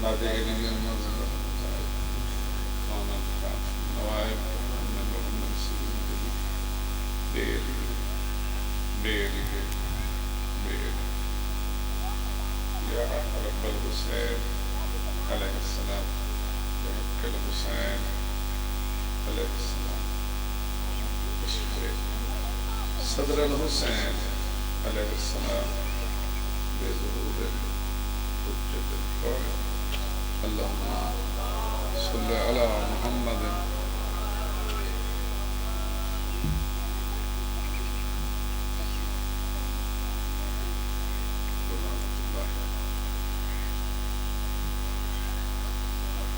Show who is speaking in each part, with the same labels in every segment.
Speaker 1: Northern نوائب یا رب الحسین علیہ السلام رب الحسین علیہ السلام صدر الحسین علیہ السلام بظہور حجت القائم اللہم صلی علی محمد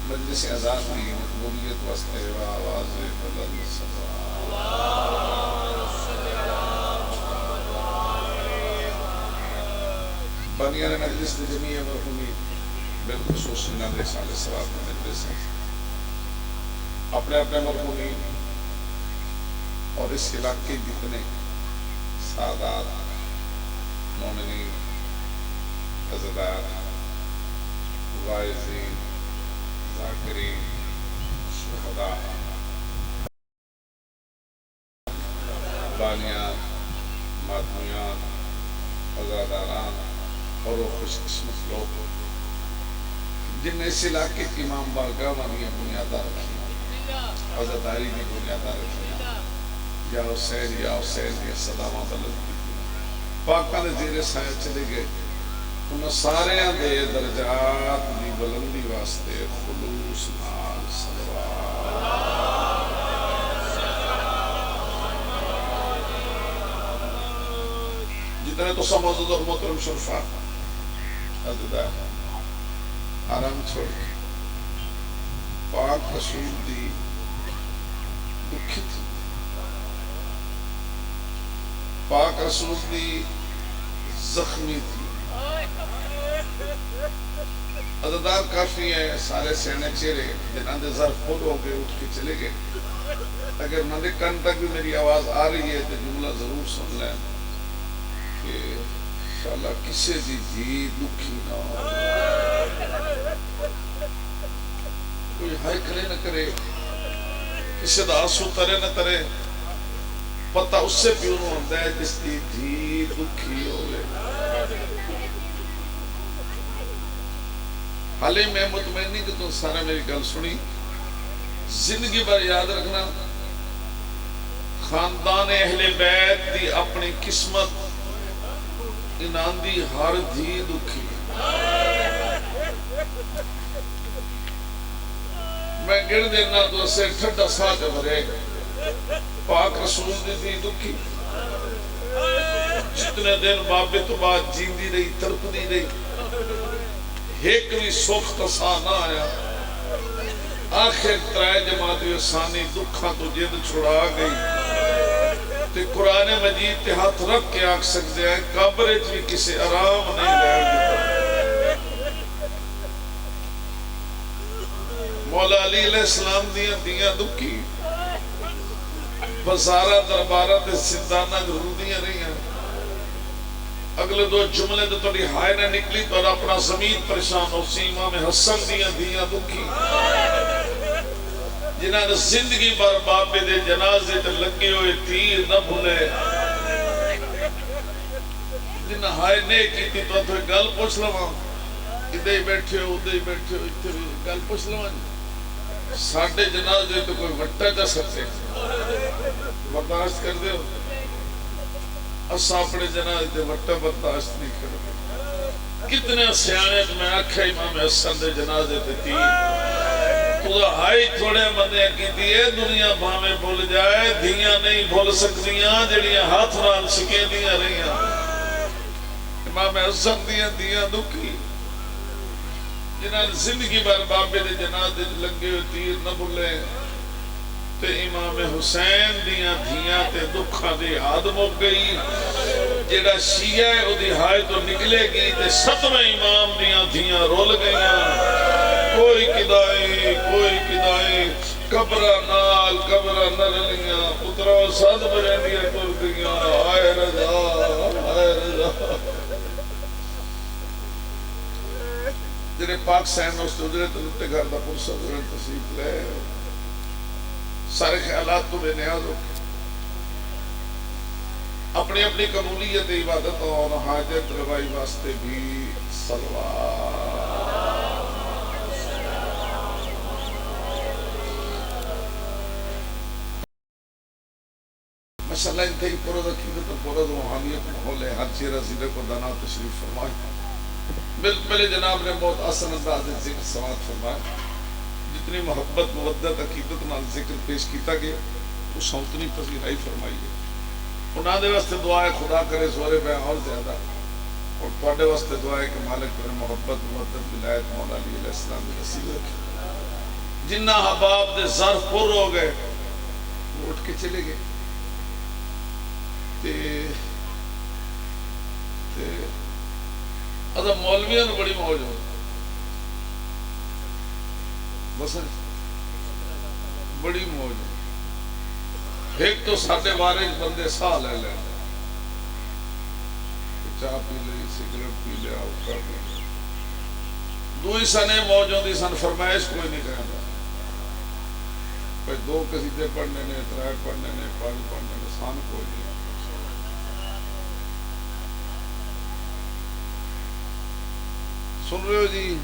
Speaker 1: مجلس اذان میں مقبولیت واسطے و آواز بلند بنیان مجلس جمیع مرحومین بالخصوص نادر صالح ثواب میں مجلس ہے اپنے اپنے مرحومین اور اس علاقے جتنے سادات مومنین عزدار واعظین ذاکرین شہداء بانیان ماتمیان عزاداران اور وہ خوش قسمت لوگ جن نے اس علاقے کی امام بارگاہ والی بنیادہ رکھی عزاداری کی بنیادہ رکھی یا حسین یا حسین یا صدامہ بلند کی پاکاں دے زیر سایہ چلے گئے انہوں سارے دے درجات دی بلندی واسطے خلوص نال صلوات جتنے تو سمجھو اور محترم شرفا عزیزاں آرام چھوڑ پاک رسول دی دکھی تھی پاک رسول دی زخمی تھی عزدار کافی ہیں سارے سینے چہرے جنہاں دے ظرف خود ہو گئے اٹھ کے چلے گئے اگر انہوں نے کن تک بھی میری آواز آ رہی ہے تو جملہ ضرور سن لیں کہ انشاءاللہ کسے دی جی دکھی نہ ہو کوئی ہائے کرے نہ کرے کسے دا آنسو ترے نہ ترے پتہ اس سے پیونوں ہوندہ ہے جس دی جی دکھی ہوئے حالی میں مطمئن نہیں کہ تم سارا میری گل سنی زندگی بار یاد رکھنا خاندان اہل بیت دی اپنی قسمت انان دی ہر دھی دکھی میں گر دینا تو اسے ٹھڈا ساتھ بھرے پاک رسول دی تھی دکھی جتنے دن بابے تو بعد جیندی رہی تڑپدی رہی ایک بھی سوکھ تسا نہ آیا آخر ترائے جماعت ثانی دکھاں تو جند چھڑا گئی تے قرآن مجید تے ہاتھ رکھ کے آکھ سکتے ہیں قبرت بھی کسی آرام نہیں لے گا مولا علی علیہ السلام دیاں دکھی بزارہ دربارہ تے سندانہ گرودیاں رہی ہیں اگلے دو جملے تو توڑی ہائے نہ نکلی تو اپنا زمین پریشان ہو سی امام حسن دیاں دکھی جنہاں نے زندگی بار بابے دے جنازے تے لگے ہوئے تیر نہ بھولے جنہاں ہائے نے کی تھی تو تو گل پوچھ لواں ادھے ہی بیٹھے ہو ادھے ہی بیٹھے ہو ادھے ہی گل پوچھ لواں ساڑھے جنازے تو کوئی وٹا جا سکتے برداشت کر دے ہو اسا اپنے جنازے تے وٹا برداشت نہیں کرو کتنے سیانے میں آکھا امام حسن دے جنازے تے تیر تو ہائی تھوڑے مندے کی دیئے دنیا بھامے بھول جائے دھیاں نہیں بھول سکتیاں جڑیاں ہاتھ ران سکیں دیاں رہیاں امام حسن دیاں دکھی جنہاں زندگی بار بابے دے جنازے لگے ہوئے تیر نہ بھولے تے امام حسین دیاں دھیاں تے دکھا دے آدم ہو گئی جیڑا شیعہ ہے او دی ہائے تو نکلے گی تے ستویں امام دیاں دھیاں رول گئیاں کوئی کدائی قبرہ نال قبرہ نرلیاں پترہ ساتھ بجے دیاں کر گئیاں آئے رضا جنہیں پاک سین اس تے ادھرے تلتے گھر دا پرسہ ادھرے تشریف لے سارے خیالات تو بے نیاز ہو اپنی اپنی قبولیت عبادت اور حاجت روائی واسطے بھی صلوات ماشاءاللہ انتہی پرد عقیدت و پرد روحانیت محول ہے ہر چیرہ زیرہ کو دانا تشریف فرمائے بالکل جناب نے بہت آسان انداز ذکر سماعت فرمائے جتنی محبت مودت عقیدت نال ذکر پیش کیتا گیا تو سوتنی پذیرائی فرمائی ہے انہاں دے واسطے دعا ہے خدا کرے زور بیان اور زیادہ اور تواڈے واسطے دعا ہے کہ مالک کرے محبت مودت ولایت مولا علی علیہ السلام کی نصیب رکھے جنہ حباب دے ظرف پر ہو گئے وہ اٹھ کے چلے گئے ادھا مولویاں نے بڑی موج ہو بس بڑی موج ہو ایک تو ساڑھے وارج بندے ساہ لے لے چاہ پی لے سگریٹ پی لے آؤ کر لے دوئی سنے موج ہوں دی سن فرمائش کوئی نہیں کہنا دو قصیدے پڑھنے نے ترائے پڑھنے نے پانچ پڑھنے نے سان کوئی نہیں سن رہے ہو جی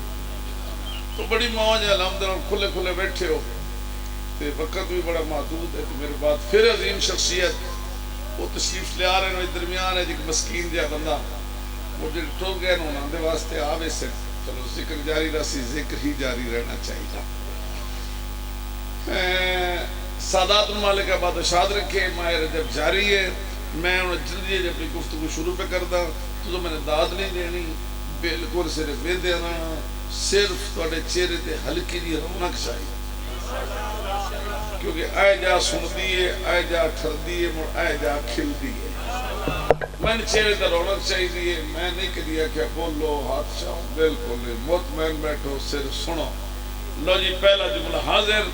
Speaker 1: تو بڑی موج ہے الحمدللہ کھلے کھلے بیٹھے ہو تے وقت بھی بڑا محدود ہے میرے بعد پھر عظیم شخصیت وہ تشریف لے آ رہے ہیں درمیان ہے جی مسکین جا بندہ وہ جو ٹول گئے انہوں نے واسطے آوے سے چلو ذکر جاری رسی ذکر ہی جاری رہنا چاہیے سادات المالک آباد اشاد رکھے ماہ رجب جاری ہے میں انہیں جلدی جب اپنی گفتگو شروع پہ کردہ تو میں نے داد نہیں دینی بالکل صرف بے دینا صرف توڑے چہرے تے ہلکی دی رونق چاہیے کیونکہ آئے جا سن دیئے آئے جا ٹھر دیئے مر آئے جا کھل دیئے میں نے چہرے تے رونق چاہیے دیئے میں نہیں کہا کہ بولو ہاتھ چاہوں بالکل مطمئن بیٹھو صرف سنو لو جی پہلا جملہ حاضر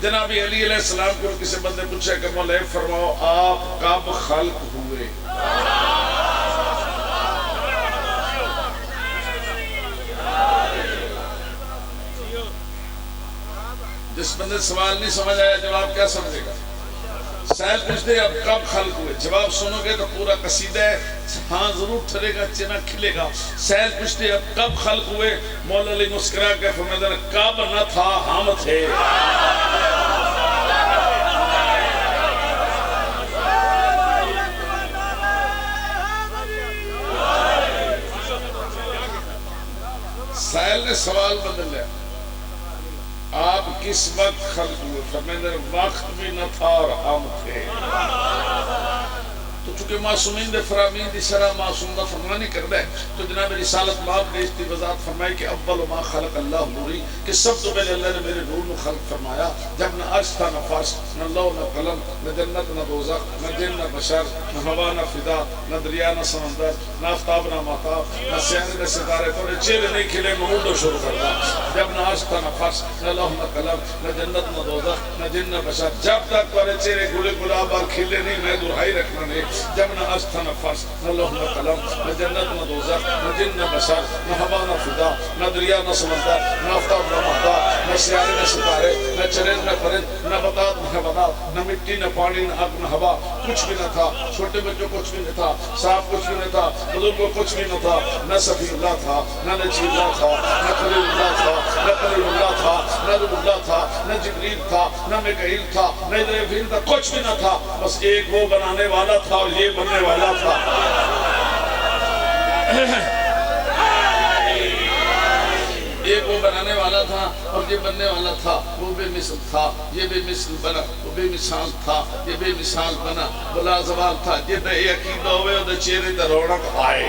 Speaker 1: جناب علی علیہ السلام کو کسی بندے پوچھے کہ مولا فرماؤ آپ کب خلق ہوئے جس بندے سوال نہیں سمجھ آیا جواب کیا سمجھے گا سائل پوچھتے اب کب خلق ہوئے جواب سنو گے تو پورا قصیدہ ہے ہاں ضرور ٹھرے گا چنا کھلے گا سائل پوچھتے اب کب خلق ہوئے مولا علی مسکرا کے فرمایا کب نہ تھا ہم تھے سائل نے سوال بدل لیا آپ کس وقت خلق ہوئے فرمایا وقت بھی نہ تھا اور ہم تھے تو چونکہ معصومین دے فرامین دی شرح معصوم دا فرمانی کردہ ہے تو جناب رسالت ماب نے اس دی وضاحت فرمائی کہ اول ما خلق اللہ نوری کہ سب تو پہلے اللہ نے میرے نور نو خلق فرمایا جب نہ عرش تھا نہ فرش نہ لو نہ قلم نہ جنت نہ دوزخ نہ جن نہ بشر نہ ہوا نہ فضا نہ دریا نہ سمندر نہ آفتاب نہ مہتاب نہ سیارے نہ ستارے تھوڑے چہرے نہیں کھلے محمود و شروع کرتا جب نہ عرش تھا نہ فرش نہ لوح نہ قلم نہ جنت نہ دوزخ نہ جن نہ بشر جب تک تھوڑے چہرے گلے گلاب اور کھلے نہیں میں دہائی رکھنا نہیں جب نہ عرش تھا نہ فرش نہ لوح نہ قلم نہ جنت نہ دوزخ نہ جن نہ بشر نہ ہوا نہ فضا نہ دریا نہ سمندر نہ آفتاب نہ مہتاب نہ سیارے نہ ستارے نہ چرند نہ پرند نہ بطات نہ حیوانات نہ مٹی نہ پانی نہ آگ نہ ہوا کچھ بھی نہ تھا چھوٹے بچوں کچھ بھی نہ تھا صاحب کچھ بھی نہ تھا بزرگوں کچھ بھی نہ تھا نہ صفی اللہ تھا نہ نجی اللہ تھا نہ خلیل اللہ تھا نہ قلیل اللہ تھا نہ روح اللہ تھا نہ جبریل تھا نہ میکائیل تھا نہ اسرافیل تھا کچھ بھی نہ تھا بس ایک وہ بنانے والا تھا اور یہ بننے والا تھا ایک وہ بنانے والا تھا اور یہ بننے والا تھا وہ بے مثل تھا یہ بے مثل بنا وہ بے مثال تھا یہ بے مثال بنا وہ لازوال تھا یہ دے عقیدہ ہوئے اور دے چہرے تے رونق آئے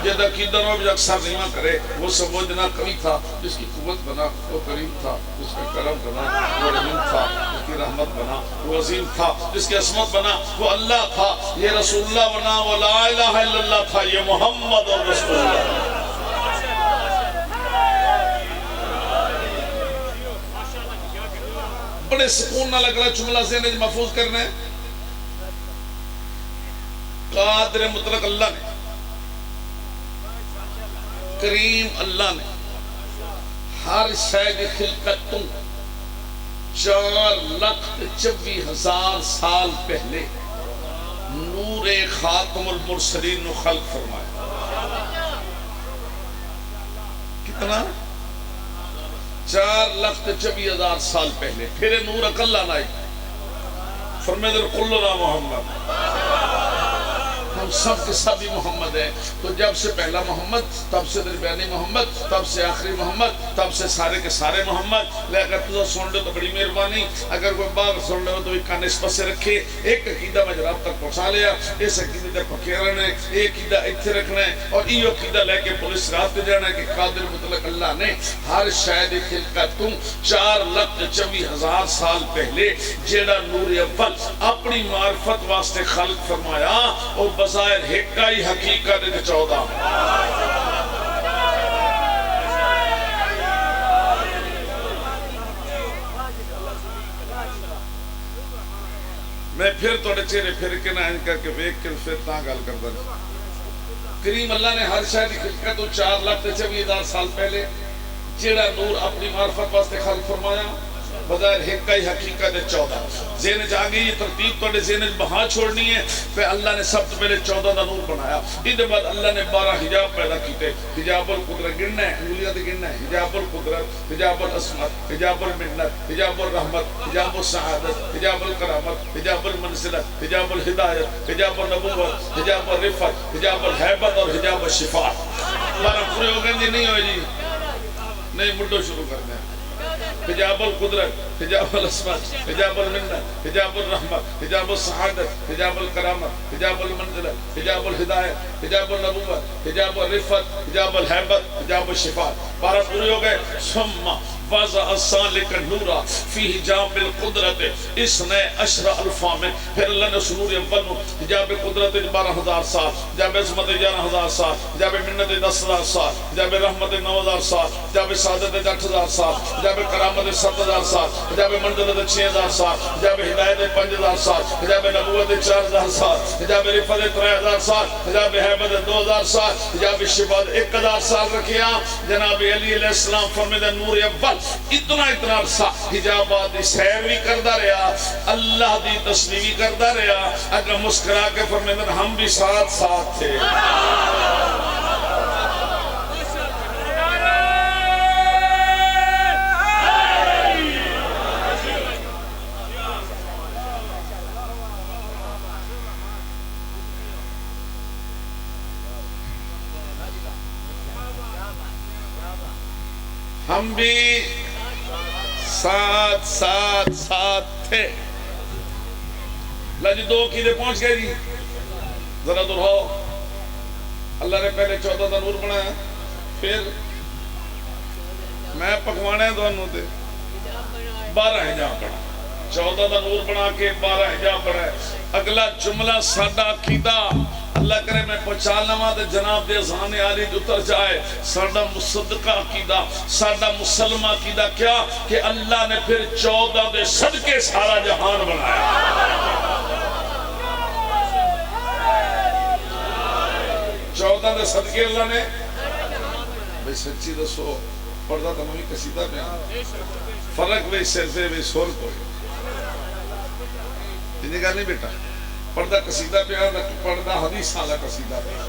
Speaker 1: یہ دے عقیدہ ہوئے جو اکثر نیمہ کرے وہ سمجھنا کمی تھا جس کی قوت بنا وہ کریم تھا جس کا کرم بنا وہ رحیم تھا جس کی رحمت بنا وہ عظیم تھا جس کی عصمت بنا وہ اللہ تھا یہ رسول اللہ بنا وہ لا الہ الا اللہ تھا یہ محمد اور رسول اللہ بڑے سکون نہ لگ رہا جملہ ذہن محفوظ کرنے قادر مطلق اللہ نے کریم اللہ نے ہر شے دی خلقت تو 4,24,000 سال پہلے نور خاتم المرسلین نو خلق فرمایا. کتنا؟ 4,24,000 سال پہلے. پھر نور اکلا نائی فرمائے در کلنا محمد، ہم سب کے سب ہی محمد ہیں. تو جب سے پہلا محمد، تب سے درمیانی محمد، تب سے آخری محمد، تب سے سارے کے سارے محمد. لے اگر تو سن لے تو بڑی مہربانی، اگر کوئی بات سن لے تو ایک کان اس پاس سے رکھے. ایک عقیدہ میں جناب تک پہنچا لیا، اس عقیدے تک پکے رہنا ہے، ایک عقیدہ اتھے رکھنا ہے، اور یہ عقیدہ لے کے پولیس رات پہ جانا ہے کہ قادر مطلق اللہ نے ہر شاید خلقت تو 4,24,000 سال پہلے جیڑا نور اول اپنی معرفت واسطے خلق فرمایا، اور بظاہر ہکا ہی حقیقت 14. میں پھر توڑے چہرے پھر کے نہ کر کے بیک کے پھر تاں گل کر دیں. کریم اللہ نے ہر شاید خلقت تو 4,24,000 سال پہلے جیڑا نور اپنی معرفت واسطے خلق فرمایا، بظاہر ہکا ہی حقیقت 14. ذہن جاگی یہ ترتیب تو ذہن بہا چھوڑنی ہے. پہ اللہ نے سب سے پہلے 14 دا نور بنایا. اس بعد اللہ نے 12 حجاب پیدا کیتے. حجاب القدرت گننا ہے، انگلیاں تے گننا ہے. حجاب القدرت، حجاب العصمت، حجاب المنت، حجاب الرحمت، حجاب السعادت، حجاب الکرامت، حجاب المنزلت، حجاب الہدایت، حجاب النبوت، حجاب الرفت، حجاب الحیبت اور حجاب الشفاعت. 12 پورے ہو گئے جی؟ نہیں ہوئے جی؟ نہیں، مڈو شروع کر دیں. حجاب القدرت، حجاب العصمت، حجاب المنت، حجاب الرحمت، حجاب السعادت، حجاب الکرامت، حجاب المنزلت، حجاب الہدایت، حجاب النبوت، حجاب الرفت، حجاب الحیبت، حجاب الشفاعت. 12 پوری ہو گئے. ثم وضع السالک النورا فی حجاب القدرت اثنا عشر الفا میں. پھر اللہ نے سنور اول نو حجاب قدرت 12,000 سال، حجاب عظمت 11,000 سال، حجاب منت 10,000 سال، حجاب رحمت 9,000 سال، حجاب سعادت 8,000 سال، حجاب کرامت 7,000 سال، حجاب منزلت 6,000 سال، حجاب ہدایت 5,000 سال، حجاب نبوت 4,000 سال، حجاب رفت 3,000 سال، حجاب حیبت 2,000 سال، حجاب شفاعت 1,000 سال رکھیا. جناب علی علیہ السلام فرمائے نور اول اتنا عرصہ حجابات دی سیر بھی کردا رہا، اللہ دی تسبیح بھی کردا رہا. اگر مسکرا کے فرمائے ہم بھی ساتھ ساتھ تھے. ہم بھی ساتھ ساتھ ساتھ تھے. اللہ جی 2 عقیدے پہنچ گئے جی. ذرا دہراؤ. اللہ نے پہلے 14 دا نور بنایا، پھر میں پکوانے دونوں دے 12 حجاب بنا. 14 دا نور بنا کے 12 حجاب بنا. اگلا جملہ ساڈا عقیدہ اللہ کرے میں پہنچا لواں تے جناب دے اذان عالی اتر جائے. ساڈا مصدقہ عقیدہ، ساڈا مسلمہ عقیدہ کیا کہ اللہ نے پھر 14 دے صدقے سارا جہان بنایا. 14 دے صدقے اللہ نے. بھئی سچی دسو، پردہ تمامی قصیدہ بیان فرق بھئی صرفے بھئی سور کوئی انہیں کہا نہیں بیٹا. پردہ قصیدہ بیان پردہ حدیث حالا قصیدہ بیان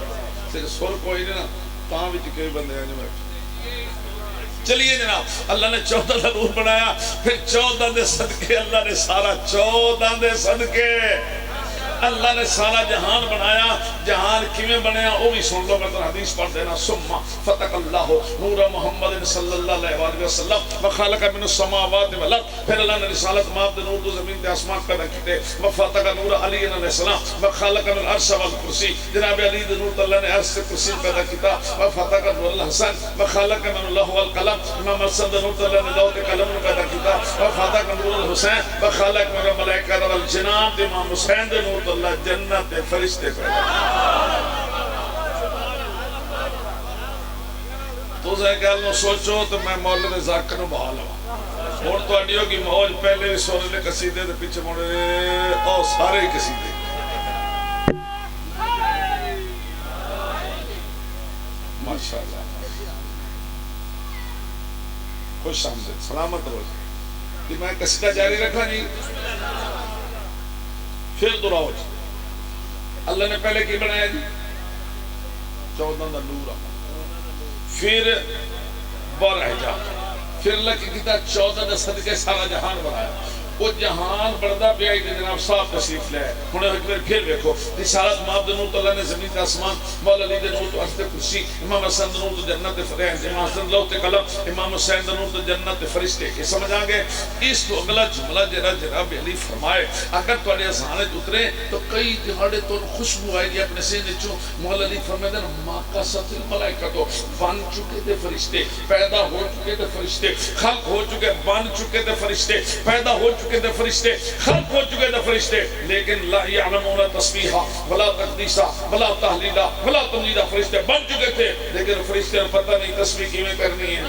Speaker 1: صرف سور کوئی نہیں نا. تاں بھی چکے بندے ہیں بیٹھے. چلیے جناب اللہ نے 14 دا نور بنایا. پھر 14 دے صدقے اللہ نے سارا 14 دے صدقے اللہ نے سارا جہان بنایا. جہان کیویں بنیا وہ بھی سن لو. میں حدیث پڑھ دینا. ثم فتح اللہ نور محمد صلی اللہ علیہ وسلم وخلق من السماوات والارض. پھر اللہ نے رسالت ماب دے نور تو زمین تے آسمان پیدا کیتے. وفتح نور علی علیہ السلام وخلق من العرش والکرسی. جناب علی دے نور اللہ نے عرش سے کرسی پیدا کیتا. وفتح نور الحسن وخلق من اللوح والقلم. امام حسن دے نور اللہ نے لوح تے قلم پیدا کیتا. وفتح نور الحسین وخلق من الملائکہ والجنان. امام حسین دے نور اللہ جنت فرشتے پیدا. تو سے کہہ سوچو تو میں مولد ذاکر نو بحال ہوں. اور تو اڈیو کی موج پہلے بھی سونے لے قصیدے دے پیچھے موڑے اور سارے ہی قصیدے. ماشاءاللہ خوش آمدید، سلامت رہو جی. کہ میں قصیدہ جاری رکھا جی. پھر دراؤ جی. اللہ نے پہلے کی بنایا جی 14 دا نور. پھر 12 حجاب. پھر اللہ کی کتاب 14 دا صدقے سارا جہان بنایا. وہ جہان بڑھدا پیا کہ جناب صاحب تشریف لے آئے. ہن ایک بار پھر دیکھو رسالت ماب دے نور تو اللہ نے زمین تے آسمان، مولا علی دے نور تو عرش تے کرسی، امام حسن دے نور تو جنت تے فرشتے، امام حسن لوح تے قلم، امام حسین دے نور تو جنت تے فرشتے. کہ سمجھ آ گئے؟ اس تو اگلا جملہ جڑا جناب علی فرمائے اگر تواڈے اذہان وچ اترے تو کئی دہاڑے تو خوشبو آئے گی اپنے سینے وچوں. مولا علی فرماتے ہیں ما کا ست الملائکہ تو بن چکے تھے فرشتے، پیدا ہو چکے تھے فرشتے، خلق ہو چکے، بن چکے تھے فرشتے، پیدا ہو چکے تھے فرشتے، خلق ہو چکے تھے فرشتے. لیکن لا یعلمون تسبیحا ولا تقدیسا ولا تحلیلا ولا تمجیدا. فرشتے بن چکے تھے لیکن فرشتے کو پتہ نہیں تسبیح کیویں کرنی ہے،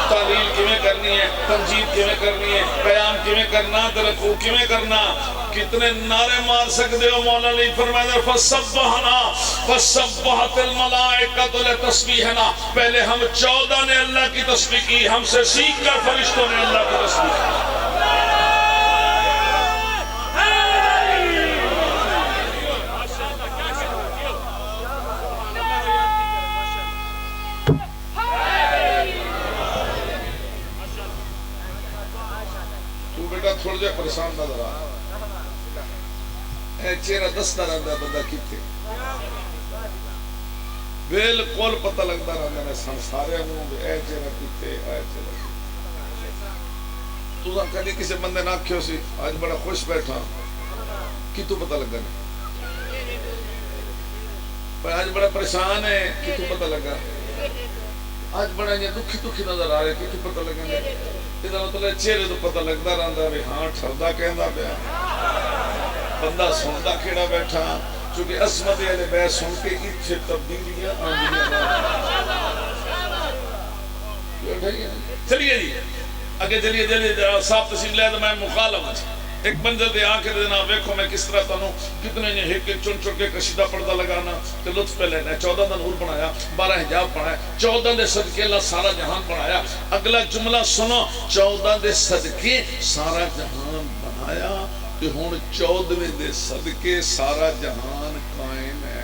Speaker 1: تحلیل کیویں کرنی ہے، تمجید کیویں کرنی ہے، قیام کیویں کرنا، رکوع کیویں کرنا. کتنے نعرے مار سکتے ہو؟ مولا علی فرمایا فسبحنا فسبحت الملائکۃ لتسبیحنا. پہلے ہم 14 نے اللہ کی تسبیح کی، ہم سے سیکھ کر فرشتوں نے اللہ کی تسبیح کی. تھوڑا جا پریشان نظر آ اے چہرہ دستا رہتا ہے بندہ کتے بالکل پتہ لگتا رہتا ہے سنسارے ہوں اے چہرہ کتے اے چہرہ تو کدی کسی بندے نہ آکھیو سی آج بڑا خوش بیٹھا کتوں پتہ لگا نہیں پر آج بڑا پریشان ہے کتوں پتہ لگا آج بڑا یہ دکھی نظر آ رہے کتوں پتہ لگا نہیں. یہ مطلب چہرے تو پتہ لگتا رہتا ہے ہاں ٹھردا کہندا پیا بندہ سنتا کیڑا بیٹھا. چونکہ عظمت والے بیت سن کے اتنے تبدیلیاں چلیے جی اگے چلیے چلیے صاحب تشریف لے تو میں مخالف ہوں. ایک منزل دے آ کے دینا ویکھو میں کس طرح تانوں کتنے نے ایک ایک چن چن کے قصیدہ پڑھدا لگانا تے لطف پہ لینا. 14 دا نور بنایا، 12 حجاب بنایا، 14 دے صدقے اللہ سارا جہان بنایا. اگلا جملہ سنو 14 دے صدقے سارا جہان بنایا تے ہن 14ویں دے صدقے سارا جہان قائم ہے.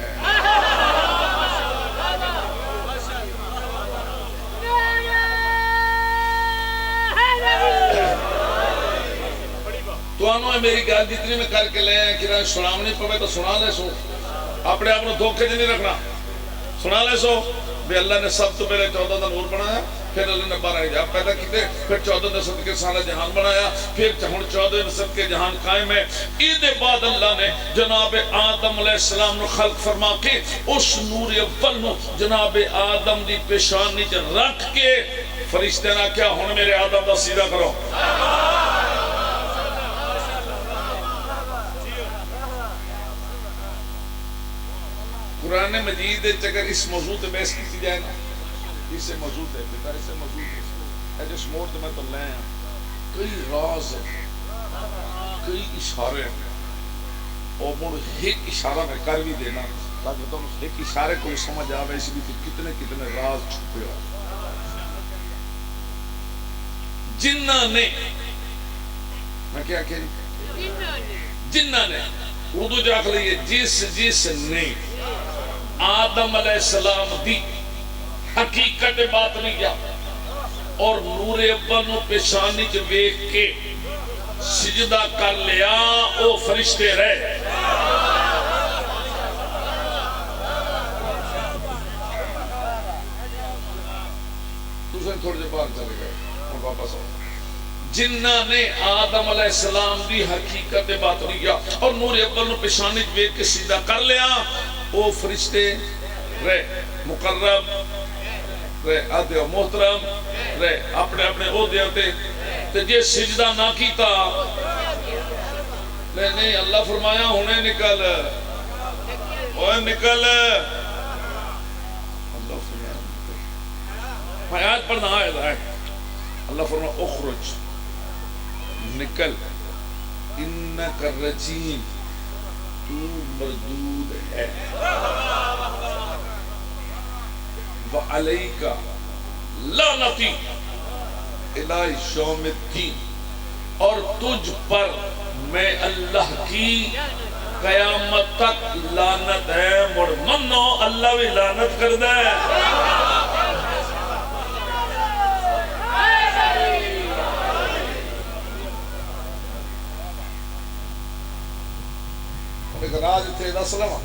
Speaker 1: تو آنو ہے میری گال جتنی میں کر کے لے ہیں کہ سنام نہیں پوے تو سنا لے سو اپنے آپ نے دھوکے نہیں رکھنا سنا لے سو بھی اللہ نے سب تو پہلے 14 دا نور بنایا پھر اللہ نے 12 حجاب پیدا کیتے پھر 14 دے صدقے سارا جہان بنایا پھر ہن 14 دے صدقے جہان قائم ہے. عید بعد اللہ نے جناب آدم علیہ السلام نو خلق فرما کے اس نور اول نو جناب آدم دی پیشانی چ رکھ کے فرشتے نے کیا ہن میرے آدم دا سیدھا کرو. قرآن مجید اگر اس موضوع تے بحث کی جائے نا اس سے موضوع ہے بیٹا اس سے موضوع ہے جس موڑ تے میں تو لے ہیں کئی راز ہیں کئی اشارے ہیں اور مڑ ایک اشارہ میں کر بھی دینا تاکہ تم ایک اشارے کو سمجھ آوے اس بھی کتنے کتنے راز چھپے ہو. جنہ نے میں کیا کہہ جنہ نے اردو جاک لئیے جس نے آدم علیہ السلام دی حقیقت باطنیہ اور نور اول نو پیشانی چ ویکھ کے سجدہ کر لیا او فرشتے رہے. دوسرے تھوڑے سے باہر چلے گئے اور واپس آؤ. جنہ نے آدم علیہ السلام دی حقیقت باطنیہ اور نور اول نو پیشانی چ ویکھ کے سجدہ کر لیا او فرشتے رہے مقرب رہے عہدے و محترم رہے اپنے اپنے عہدے ہوتے تے جے سجدہ نہ کیتا نہیں اللہ فرمایا ہونے نکل اوہ نکل اللہ فرمایا میں آیت پڑھنا ہے اللہ فرمایا اخرج نکل انکا رجیم تو مردود ہے وعلیکا لعنتی الی یوم الدین، اور تجھ پر میں اللہ کی قیامت تک لعنت ہے۔ مڑ منو اللہ بھی لعنت کر دے۔ ایک راج تھے دا سلام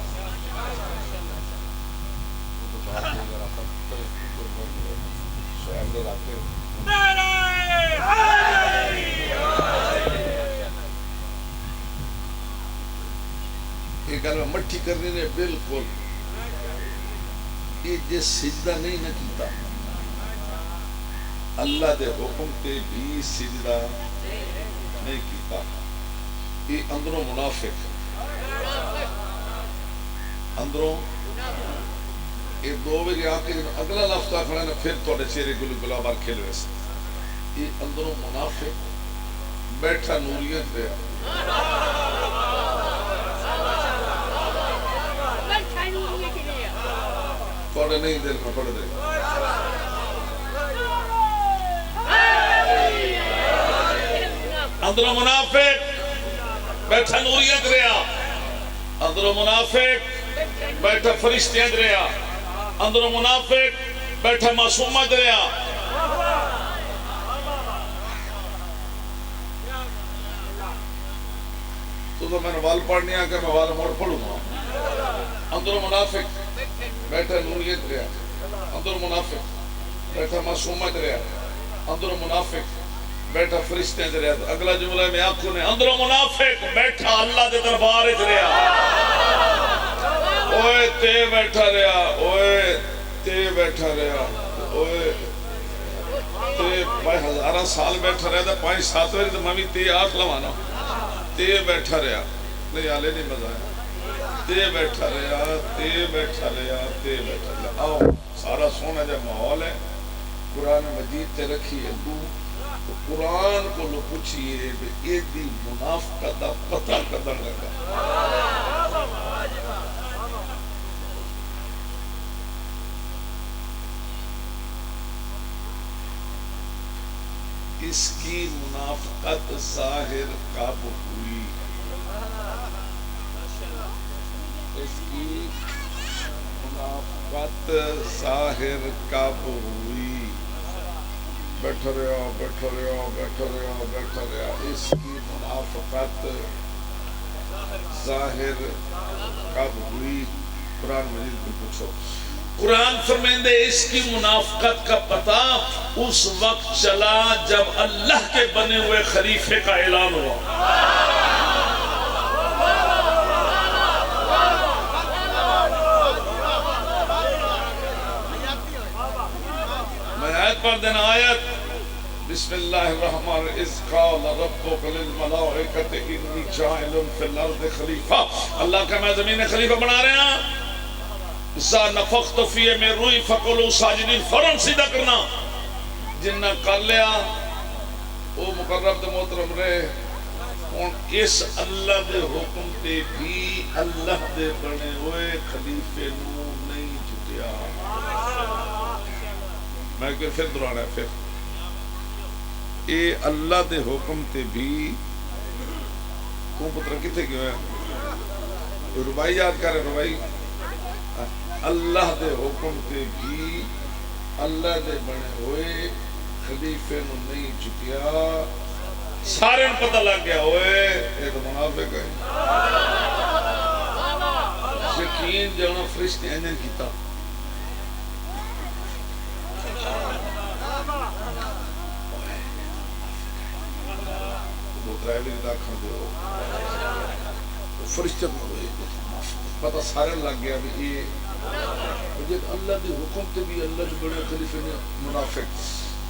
Speaker 1: ایک گل میں مٹھی کرنی نے بالکل یہ جس سجدہ نہیں نہ کیتا اللہ دے حکم تے بھی سجدہ نہیں کیتا، یہ اندروں منافق، اندروں یہ دو بجے آ کے اگلا لفظ آخنا نا پھر تھوڑے چہرے گل گلابار کھیل ویسے، یہ اندروں منافق بیٹھا نوریت رہا، تھوڑے نہیں دل میں پڑھ دے، اندروں منافق بیٹھا نوریت رہا، اندروں منافق بیٹھا فرشتیاں رہا، اندروں منافق بیٹھا معصومت رہا۔ تو میں نے وال پڑھنی آ کہ میں وال موڑ پڑھوں گا۔ اندروں منافق بیٹھا نوریت رہا، اندروں منافق بیٹھا معصومت رہا، اندروں منافق بیٹھا فرشتے رہا۔ اگلا جملہ میں آنکھوں نے اندروں منافق بیٹھا اللہ دے دربار رہا، اوئے تے بیٹھا رہا، اوئے تے بیٹھا رہا، اوئے تے پائے ہزارہ سال بیٹھا رہا تھا، 5-7 ویری تو میں تے آنکھ لوانا، تے بیٹھا رہا، نہیں آلے نہیں مزہ ہے، تے بیٹھا رہا، تے بیٹھا رہا، تے بیٹھا رہا۔ آؤ سارا سونا جا ماحول ہے، قرآن مجید تے رکھی ہے تو قرآن کو لو پوچھئے یہ دی منافقت دا پتہ قدر لگا۔ اس کی منافقت ظاہر کب ہوئی؟ اس کی منافقت ظاہر کب ہوئی؟ بیٹھا رہا، بیٹھا رہا، بیٹھا رہا، بیٹھا رہا۔ اس کی منافقت ظاہر کب ہوئی؟ قرآن مجید میں پوچھو۔ قرآن فرمائندے اس کی منافقت کا پتہ اس وقت چلا جب اللہ کے بنے ہوئے خلیفے کا اعلان ہوا۔ میں آیت پڑھ دینا، آیت بسم اللہ الرحمن الرحیم اذ قال ربک للملائکۃ انی جاعل فی الارض خلیفہ۔ اللہ کا میں زمین خلیفہ بنا رہے ہیں، اذا نفخت فیہ من روحی فقولوا ساجدین، فوراً سیدھا کرنا۔ جنہ کر لیا وہ مقرب دے محترم رہے، اور اس اللہ دے حکم تے بھی اللہ دے بنے ہوئے خلیفے نو نہیں جھٹیا۔ میں کہ پھر درانا ہے، پھر اے اللہ دے حکم تے بھی کون پتر کتے کیوں ہے؟ ربائی یاد کر رہے، ربائی اللہ دے حکم تے بھی اللہ دے بنے ہوئے خلیفے نو نہیں جھٹیا۔ سارے ان پتہ لگ گیا ہوئے یہ تو منافق ہے، یقین جانا فرشتے انجن کیتا۔ فرشتے پتہ سارے لگ گیا بھی یہ اللہ دی حکم تے بھی اللہ جو بڑے خلیفے نے منافق۔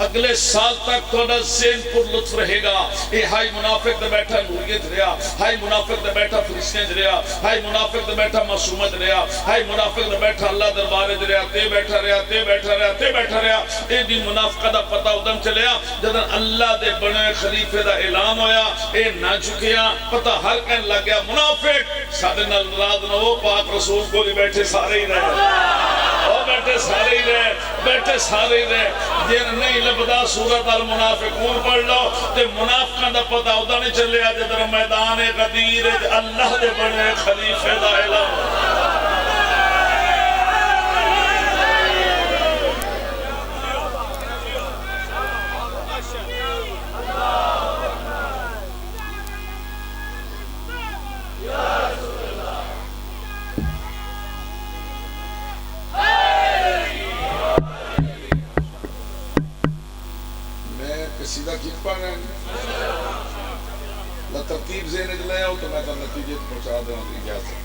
Speaker 1: اگلے سال تک تھوڑا ذہن پر لطف رہے گا، اے ہائی منافق دے بیٹھا نوریت رہا، ہائی منافق دے بیٹھا فرشتے رہا، ہائی منافق دے بیٹھا معصومت رہا، ہائی منافق دے بیٹھا اللہ دربارے رہا، تے بیٹھا رہا، تے بیٹھا رہا، تے بیٹھا رہا۔ اے دی منافقت دا پتہ ادم چلیا جدن اللہ دے بنے خلیفے دا اعلان ہویا، اے نہ جھکیا، پتہ ہر کہن لگ گیا منافق سادے نال ناراض نہ ہو، پاک رسول کو بھی بیٹھے سارے ہی رہے۔ بیٹھے سارے ہی رہے بیٹھے سارے ہی رہے جن نہیں لبدا سورت المنافقون پڑھ لو تے منافقاں دا پتہ ادا نہیں چلیا جدر میدان غدیر اللہ دے بڑے خلیفے دا اعلان سیدھا ٹھیک پڑھ رہے ہیں نہ ترتیب ذہن چ لے آؤ تو میں تو نتیجے پہنچا دوں گی اجازت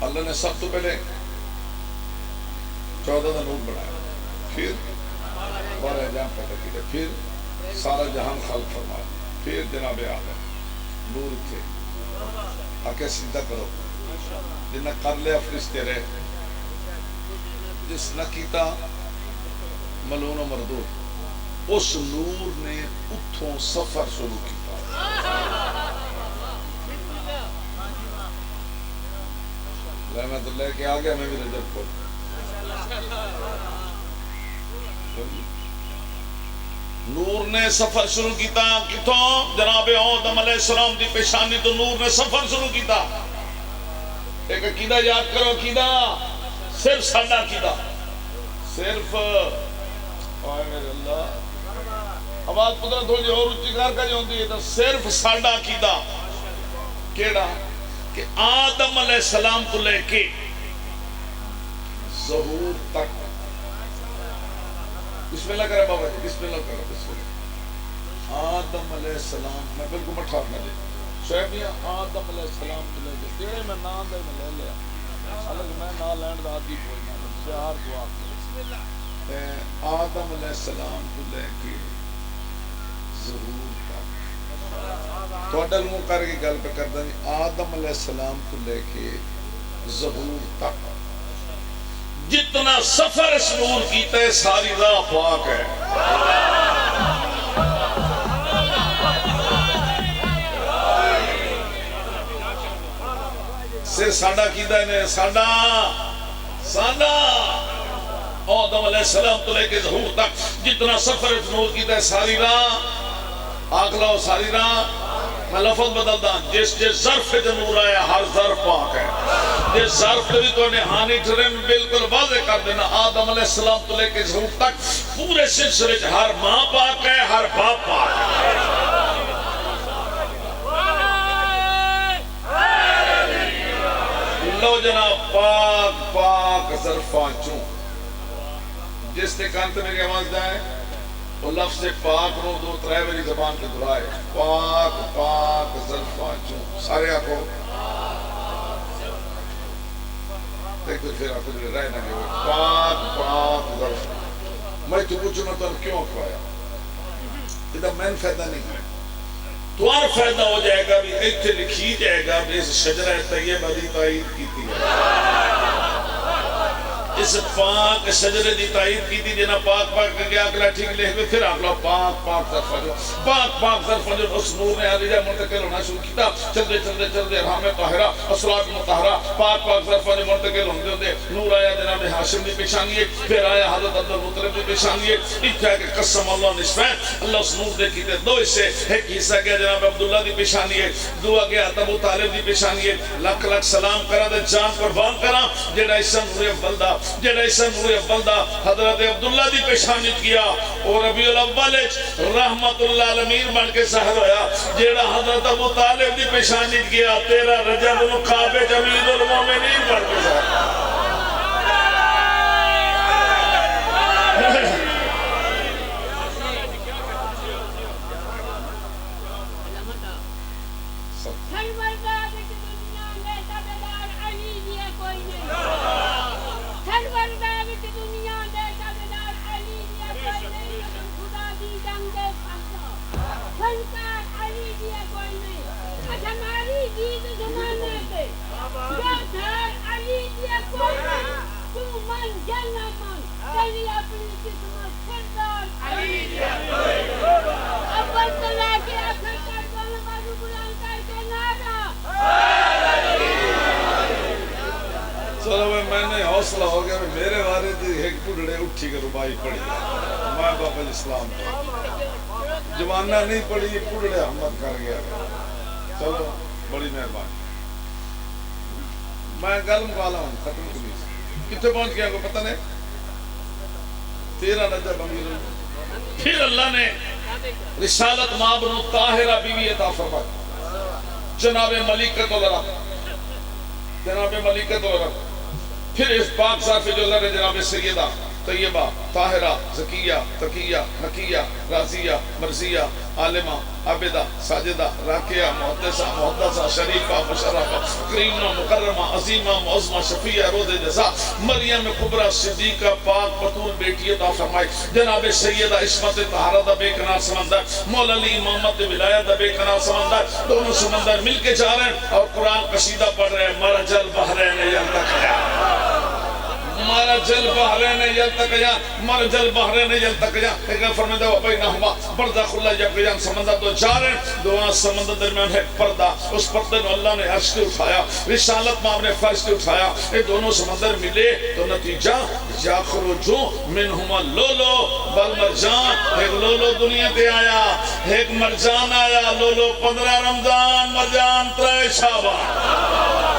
Speaker 1: اللہ نے سب تو پہلے 14 کا نور بنایا پھر 12 اجام پیدا کیے پھر سارا جہان خلق فرمایا پھر جناب آدم نور تھے آکے سیدھا کرو جنہیں کر لیا فرشتے رہے جس نہ کیتا ملون و مردود اس نور نے اتھوں سفر شروع کیا رحمت اللہ کے آگے ہمیں بھی رجب کو نور نے سفر شروع کیتا کتوں جناب آدم علیہ السلام دی پیشانی تو نور نے سفر شروع کیتا ایک عقیدہ یاد کرو عقیدہ صرف ساڈا عقیدہ صرف آئے میرے اللہ آواز پتہ تھوڑی جی اور اچھی کر کا جو ہوندی ہے تو صرف ساڈا عقیدہ کیڑا کہ آدم علیہ السلام کو لے کے ظہور تک بسم اللہ کرے بابا جی بسم اللہ کرے بسم اللہ آدم علیہ السلام میں بالکل مٹھا نہ دے شعبیاں آدم علیہ السلام کو لے کے تیرے میں نام دے میں لے لیا الگ میں نہ لینڈ دا عادی کوئی نہ شعار دعا بسم اللہ آدم علیہ السلام کو لے کے ظہور تک تو اڈل منہ کر کے گل پہ کردہ نہیں آدم علیہ السلام کو لے کے ظہور تک جتنا سفر اس نور کیتا ہے ساری راہ پاک ہے سے ساڑھا کیتا ہے ساڑھا آدم علیہ السلام تو لے کے ظہور تک جتنا سفر اس نور کیتا ہے ساری راہ آگ لاؤ ساری راہ میں لفظ بدلتا جس ظرف جو نور آیا ہر ظرف پاک ہے جس ظرف بھی تو نہانی ٹھرین بالکل واضح کر دینا آدم علیہ السلام تو لے کے ظہور تک پورے سلسلے ہر ماں پاک ہے ہر باپ پاک ہے لو جناب پاک پاک ظرفاں چوں جس نے کانتے میری آواز جائے وہ لفظ پاک رو دو ترے میری زبان کے دلائے پاک پاک ظرفاں چوں سارے آنکھو ایک دل پھر آنکھو دلے رہے نہ گئے پاک پاک ظرفاں میں تو پوچھنا تو کیوں کھوایا ادھا میں فائدہ نہیں ہے تو اور فائدہ ہو جائے گا بھی ایتھے لکھی جائے گا بھی اس شجرہ طیبہ دی تائید کیتی ہے اس پاک شجرے دی تائید کی تھی جنہ پاک پاک کے گیا اکلا ٹھیک لے ہوئے پھر اکلا پاک پاک ظرفہ جو اس نور نے آدھیجہ منتقل ہونا شروع کیتا چلدے رحم طاہرہ اصلاق مطہرہ پاک ظرفہ جو منتقل ہوندے نور آیا جناب حاشم دی پیشانیے پھر آیا حضرت عبدالمطلب دی پیشانیے اتھا کہ قسم اللہ نصفین اللہ اس نور دے کیتے دو اسے ایک حصہ گیا جناب عبداللہ دی پیشانیے دعا گیا ابو طالب دی پیشانیے لکھ لکھ سلام کرا دے جان قربان کرا جڑا اسا نور اول دا جڑا اسا نور اول دا حضرت عبداللہ دی پیشانیت کیا اور ربیع الاول رحمت اللہ العالمین بن کے ظاہر ہویا جڑا حضرت ابو طالب دی پیشانیت کیا تیرا رجب القعب جمیل المومنین بن کے ظاہر چلو میں نے فیصلہ ہو گیا میرے بارے ایک بڑھڑے اٹھی کر ربائی پڑھی میں بابا اسلام جوانہ نہیں پڑھی بڑھڑے احمد کر گیا چلو بڑی مہربانی میں گل مکالا ہوں ختم کری کتنے پہنچ گیا کو پتہ نہیں 13 رجب امیر پھر اللہ نے رسالت ماں بنو طاہرہ بیوی عطا فرمائی جناب ملکۃ العرب جناب ملکۃ العرب پھر اس پاک صافی جو اللہ نے جناب سیدہ طیبہ طاہرہ زکیہ تقیہ نقیہ راضیہ مرضیہ عالمہ عابدہ ساجدہ راکعہ محدثہ شریفہ مشرفہ کریمہ مکرمہ عظیمہ معظمہ شفیعہ روز جزا مریم کبریٰ صدیقہ پاک بطول بیٹی عطا فرمائی جناب سیدہ عصمت طہارہ بے کنار سمندر مولا علی امامت ولایت بے کنار سمندر دونوں سمندر مل کے جا رہے ہیں اور قرآن قصیدہ پڑھ رہے ہیں مرج البحرین یلتقیان مرج البحرین یلتقیان مرج البحرین یلتقیان لیکن فرمائے دو بینہما برزخ اللہ یبغیان سمندر دو جا رہے ہیں دونوں سمندر درمیان ہے پردہ اس پردے میں اللہ نے عرش سے اٹھایا رسالت میں نے فرش سے اٹھایا یہ دونوں سمندر ملے تو نتیجہ یخرجو منہما لولو والمرجان ایک لولو دنیا تے آیا ایک مرجان آیا لولو 15 رمضان مرجان 3 شعبان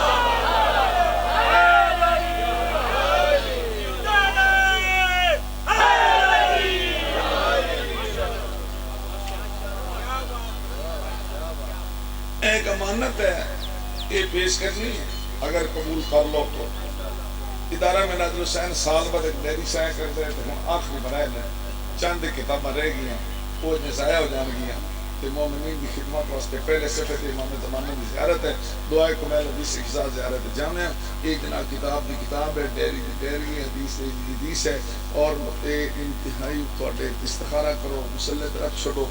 Speaker 1: ایک امانت ہے یہ پیش کرنی ہے اگر قبول کر لو تو ادارہ میں ناظر حسین سال بعد ایک ڈیری سائیں کرتے ہیں تو ہم آخری بنائے لیں چند کتابیں رہ گئی ہیں وہ ضائع ہو جان گئی ہیں کہ مومنین کی خدمت واسطے پہلے صفحے کے امام زمانے کی زیارت ہے دعائے کمیل حدیث اقضاء زیارت جامعہ ایک جناب کتاب دی کتاب ہے ڈیری حدیث ہے اور انتہائی تھوڑے استخارہ کرو مسلط رکھ چھوڑو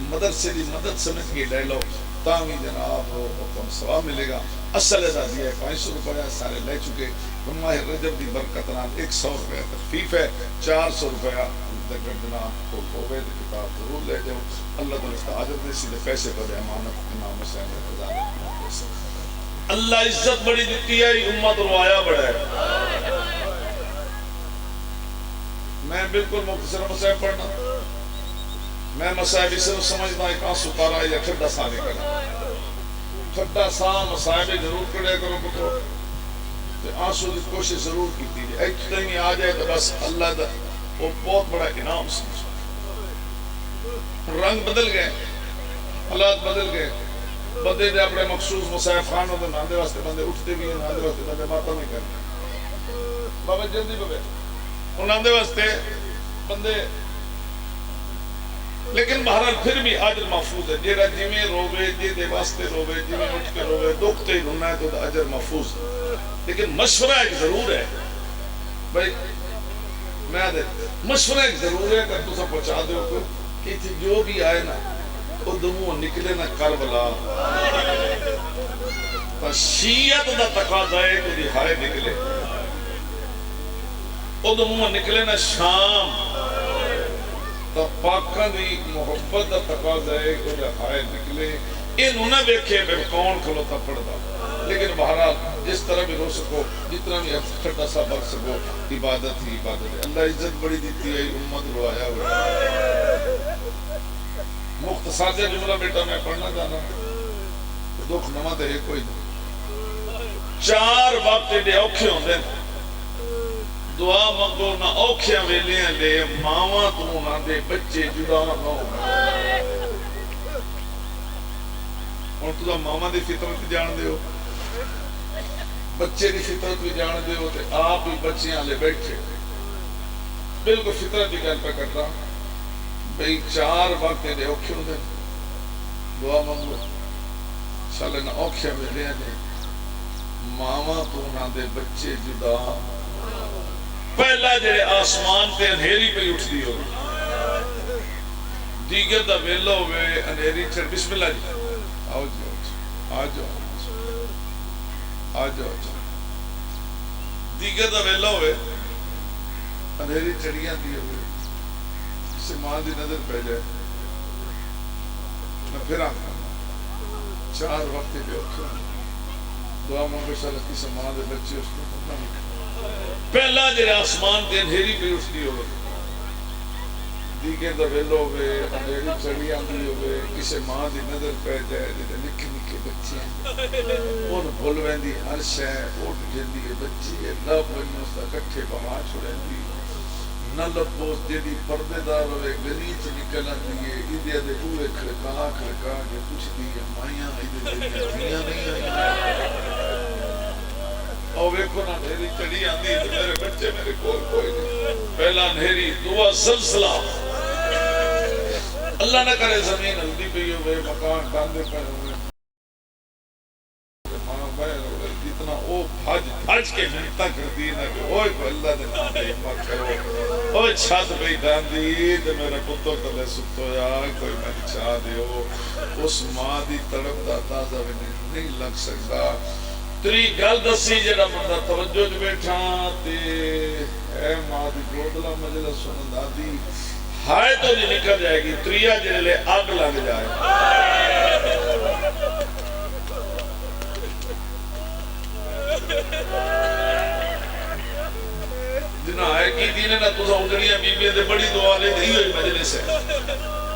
Speaker 1: مدرسے دی مدد سمجھ کے لے لو تاہمی جناب حکم ثواب ملے گا اصل ازادی ہے 500 روپیہ سارے لے چکے ماہ رجب دی برکت نال 100 روپیہ تخفیف ہے 400 روپیہ جناب کو ہوئے کتاب ضرور لے جاؤ اللہ تعالیٰ اس کا عادت دے سیدھے پیسے پر امانت امام حسین رضا اللہ عزت بڑی دیتی ہے امت روایا بڑا ہے میں بالکل مختصر مسائل پڑھنا میں مسائب اسے سمجھنا ایک آنسو پارا یا کھڑا سا نکلا کھڑا سا مسائب ضرور کرے کرو بکو آنسو دی کوشش ضرور کی تھی ایک تنگی آ جائے تو بس اللہ دا وہ بہت بڑا انعام سمجھو رنگ بدل گئے حالات بدل گئے بندے دے اپنے مخصوص مسائب خانوں دے ناندے واسطے بندے اٹھتے بھی ہیں ناندے واسطے بندے ماتا نہیں کرنے بابا جلدی بابے ان ناندے واسطے بندے لیکن بہرحال پھر بھی عجر محفوظ ہے جیڑا جیویں روے جیدے واسطے روے جیویں اٹھ کے روے دکھتے ہی رونا ہے تو عجر محفوظ ہے لیکن مشورہ ایک ضرور ہے بھائی میں دے مشورہ ایک ضرور ہے کہ تو سب پہنچا دے ہو کہ جو بھی آئے نا وہ دموں نکلے نا کربلا تو شیعت دا تقاضا ہے کہ دہائے نکلے وہ دموں نکلے نا شام تو پاکاں دی محبت دا تقاضا ہے کہ دہائے نکلے انہوں نے دیکھے پھر کون کھلوتا پڑھتا لیکن بہرحال جس طرح بھی رو سکو جتنا بھی کھٹا سا بڑھ سکو عبادت ہی عبادت ہے اللہ عزت بڑی دیتی ہے امت روایا ہوا مختصر جملہ بیٹا میں پڑھنا جانا دکھ نمت ہے کوئی نہیں 4 وقت دے اوکھے ہوں دے دعا منگو نہ اوکھے ویلیاں لے ماما تو نہ دے بچے جدا نہ ہو اور تو ماما دی فطرت جان دے ہو بچے دی فطرت بھی جان دے ہو تے آپ ہی بچیاں لے بیٹھے بالکل فطرت دی گل پہ کرتا بھئی 4 وقت دے اوکھے ہوں دے دعا منگو چلے نہ اوکھے ویلیاں لے ماما تو نہ دے بچے جدا پہلا جڑے آسمان تے اندھیری پہ اٹھ دی ہو دیگر دا ویلو ہوئے اندھیری چھڑ بسم اللہ جی آؤ جاؤ آ جاؤ آ جاؤ دیگر دا ویلو ہوئے اندھیری چھڑیاں دی ہوئے جسے ماں دی نظر پہ جائے نہ پھر آنکھا 4 وقت پہ اٹھو دعا مانگو شاء اللہ کسی ماں دے بچے اس کو پتہ نہیں پہلا جڑے آسمان تے اندھیری پہ اٹھتی ہوئے دیگے دا ویلو ہوئے اندھیری چڑی آندی ہوئے کسے ماں دی نظر پہ جائے جڑے نکے نکے بچے ہیں ان بھول ویندی ہر شے اٹھ جندی ہے بچی ہے لب ونی اس دا کٹھے بہا چھڑیندی نہ لبوس جیڑی پردے دار ہوئے گلی چ نکل آندی ہے ایدے دے بوئے کھڑکا کھڑکا کے پوچھدی ہے مائیاں ایدے دے دنیا نہیں آئی اور ویکھو نا اندھیری چڑی آندی ہے میرے بچے میرے کول کوئی نہیں پہلا اندھیری دعا زلزلہ اللہ نہ کرے زمین ہلدی پئی ہوئے مکان ڈاندے پے ہوئے ماں بہن ہوئے جتنا او بھج کے منتا کرتی ہے کہ اوئے کو اللہ دے نام دے ہمت کرو اوئے چھت پہ ڈاندی تے میرا پتر تلے ستو یا کوئی میں چاہ دیو اس ماں دی تڑپ دا تازہ نہیں لگ سکتا تری گل دسی جڑا بندہ توجہ چ بیٹھا تے اے ماں دی گودلا مجلس سنن دادی ہائے تو نہیں نکل جائے گی تریا جڑے لے آگ لگ جائے جنہاں آئے کی دینے نہ تو ساؤدریاں بیبیاں دے بڑی دعا لے دی ہوئی مجلس ہے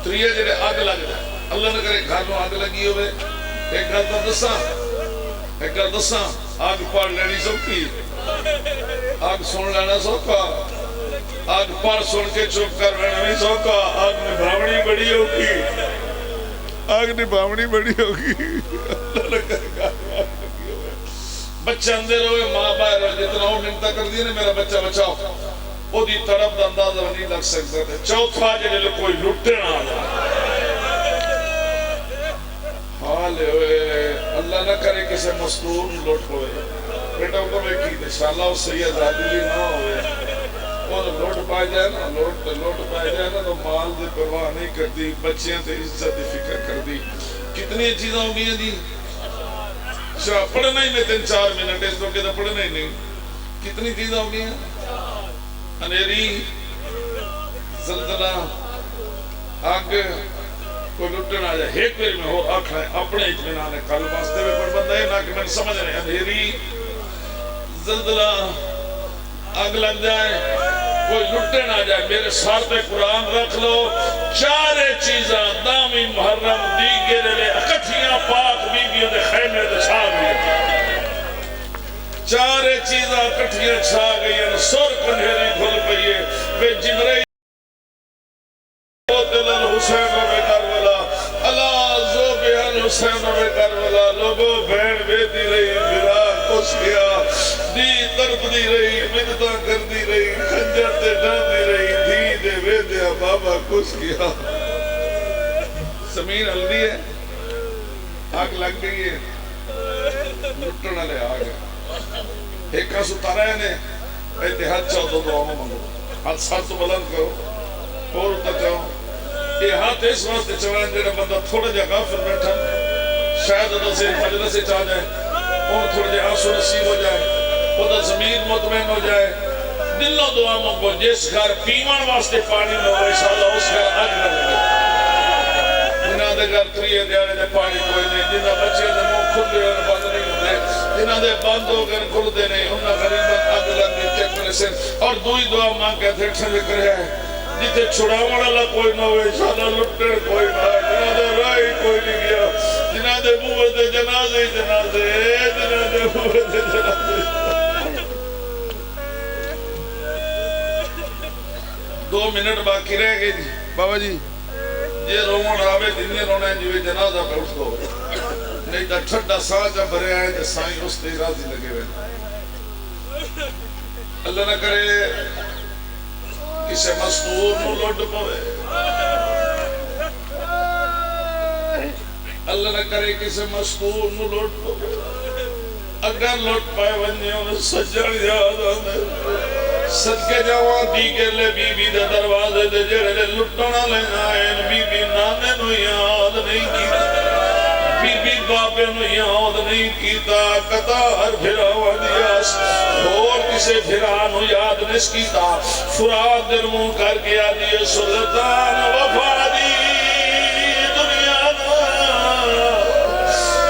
Speaker 1: تریا جڑے آگ لگ جائے اللہ نہ کرے گھر میں آگ لگی ہوئے ایک گل تو دساں آگ پڑھ لینی سوکھی آگ سن لینا سوکھا آگ پڑھ سن کے چپ کر لینا بھی سوکھا آگ نبھاونی بڑی ہوگی آگ نبھاونی بڑی ہوگی اللہ نہ کرے گا بچہ اندر ہوئے ماں باہر ہوئے جتنا وہ منتا کر دی نا میرا بچہ بچاؤ وہ دی طرف دا اندازہ نہیں لگ سکتا تھے چوتھا جنہیں لے کوئی لٹنا آ جائے حالے ہوئے اللہ نہ کرے کسے مستور لوٹ ہوئے بیٹا اوپر میں کی انشاءاللہ اس سے یہ آزادی لی نہ ہوئے وہ لوٹ پائے جائے نا لوٹ پائے جائے نا تو مال دی پرواہ نہیں کرتی بچیاں تے عزت دی فکر کر دی کتنی چیزیں ہو گئی ہیں جی پڑھنا ہی میں 3-4 منٹ اس تو کہتا پڑھنا ہی نہیں کتنی چیزیں ہو گئی ہیں انیری زلزلہ آگ کوئی لٹن آ جائے ایک بار میں ہو آکھا ہے اپنے اطمینان ہے کل واسطے میں پر بندہ ہے نا کہ میں سمجھ رہے ہیں اندھیری زلزلہ آگ لگ جائے کوئی لٹن آ جائے میرے ساتھ قرآن رکھ لو چارے چیزاں دامی محرم دیگر لے اکٹھیاں پاک بیبیوں دے خیمے دے چھا گئی چارے چیزاں اکٹھیاں چھا گئی سر کنہیری کھل پئیے بے جبرائیل حسین و کربلا اللہ زوبیان حسین و کربلا لوگوں بہن بیتی رہی برا کس گیا دی ترپ دی رہی منتاں کر دی رہی خنجر تے ڈان دی رہی دی دے ویدیا بابا کس گیا زمین ہلدی ہے آگ لگ گئی ہے لٹن والے آ گئے ایک کا ستارہ نے اتحاد چاہو تو دعا مانگو ہاتھ ساتھ تو بلند کرو اور اتر جاؤ یہ ہاتھ اس واسطے چوائیں جنہیں بندہ تھوڑا جا غافل بیٹھا شاید ادھا سے مجلس سے چاہ جائے اور تھوڑا جا آنسو نصیب ہو جائے ادھا زمین مطمئن ہو جائے دلوں دعا مانگو جس گھر پیمان واسطے پانی نہ ہو انشاءاللہ اس گھر آگ نہ لگے جنہاں دے گھر تریے دیارے دے پانی کوئی نہیں جنہاں بچے دے منہ کھل دے اور بند نہیں ہوتے جنہاں دے بند ہو کر کھل دے نہیں انہاں غریبت آگ لگ دے چیک میں سے اور دوئی دعا مانگ کے تھے ٹھن لکھ رہے ہیں جتے چھڑاوڑ اللہ کوئی نہ ہوئے انشاءاللہ لٹر کوئی نہ جنہاں دے رائی کوئی نہیں گیا جنہاں دے موہ دے جنازے جنہاں دے موہ دے جنازے 2 منٹ باقی رہ گئے جی بابا جی یہ رومن آوے دنیا رونا ہے جو جنازہ پہ اٹھ دو نہیں تا ٹھڈا ساجہ بھرے آئے جا سائیں اس تے راضی لگے ہوئے اللہ نہ کرے کسے مستور نو لوٹ پوے اللہ نہ کرے کسے مستور نو لوٹ پوے اگر لوٹ پائے ونجے انہیں سجڑ یاد آنے صدقے جاوان دیگر لے بی بی دے دروازے دے جڑے لے لٹنا لے آئین بی بی نانے نو یاد نہیں کیتا بی بی بابے نو یاد نہیں کیتا قطار بھراوان دیاس اور کسے بھرانو یاد نس کیتا فراد در مون کر گیا دیئے سلطان وفادی دنیا نا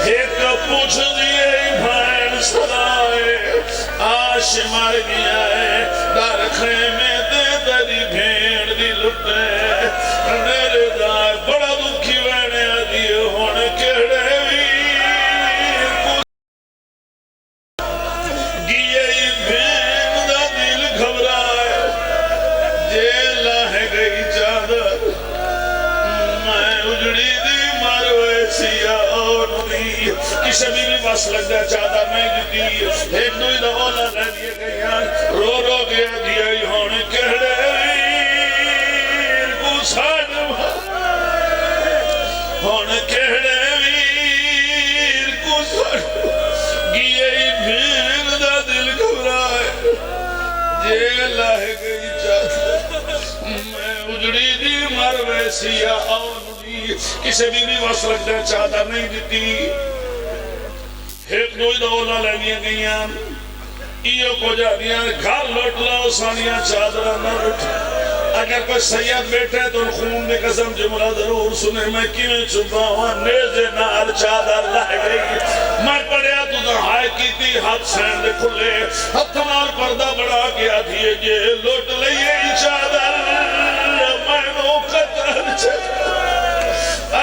Speaker 1: ایک پوچھ دیئے بھائن سنائے لاش مار گیا ہے در خیمے دے تری بھیڑ دی لٹے میرے دار بڑا دکھی وینے دیئے ہونے کہڑے کسی بھی بس لگ جائے چادر نہیں دیتی ایک دوئی دولا رہ دیے گئیاں رو رو گیا دیا ہی ہونے کہڑے ویر کو ساڑھ ہونے کہڑے ویر کو ساڑھ گیا ہی بھین دا دل گھبرائے جے لائے گئی چادر میں اجڑی دی مر ویسیا آنی کسی بھی بس لگ جائے چادر نہیں دیتی ایک دوئی دولا لینیاں گئیاں ایو کو جا دیاں گھر لوٹ لاؤ سانیاں چادرہ نہ لوٹ اگر کوئی سید بیٹھے تو خون میں قسم جملہ ضرور سنے میں کیویں چھپا ہوا نیزے نال چادر لائے گئی میں پڑھیا تو دہائے کی تھی ہاتھ سین دے کھلے ہاتھ نال پردہ بڑھا کے آدھیے جے لوٹ لئیے چادر میں نو قطر چادر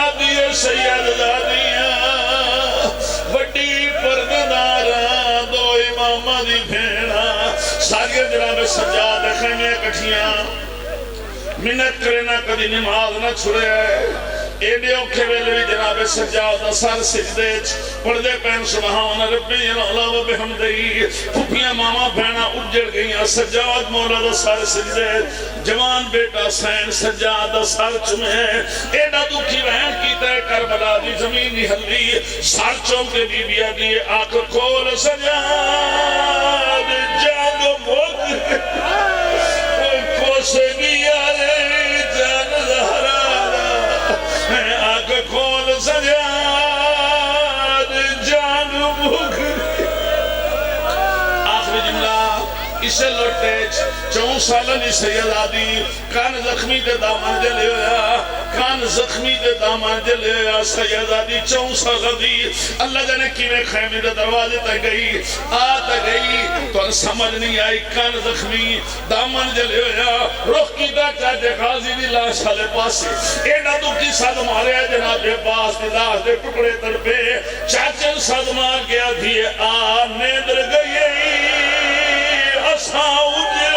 Speaker 1: آدھیے سید دادیاں وڈی پرداران دو امامہ دی بھیڑا ساگے جناب سجاد خیمے کٹھیاں منت کرنا کدی نماز نہ چھڑے ایڈے اوکھے ویلے بھی جناب سجاد سر سجدے پردے پین سبحان ربی اللہ و بحمدہی پھپیاں ماما بہنا اجڑ گئیاں سجاد مولا دا سر سجدے جوان بیٹا سین سجاد سر چمے ایڈا دکھی بہن کیتا ہے کربلا دی زمین دی ہلی سر چوم کے بی بیا دیئے آنکھ کھول سجاد جانو موت کوسے گیا لے جان زہرارا آنکھ کھول سجاد جانو موت آخری جملہ اسے لوٹے 4 سالنی سید آدھی کان زخمی دے دامان دے لے ہویا کان زخمی دے دامان دے لے ہویا سید آدھی 4 سال دی اللہ جانے کیویں خیمے دے دروازے تے گئی آتا گئی تو ان سمجھ نہیں آئی کان زخمی دامان دے لے ہویا روح کی دا چاہتے غازی دی لاش حالے پاسے ایڈا تو کی ساتھ مارے جناب باس دی لاش دے ٹکڑے تر پہ چاچن ساتھ مار گیا دیئے نیندر گئی اساں اجڑ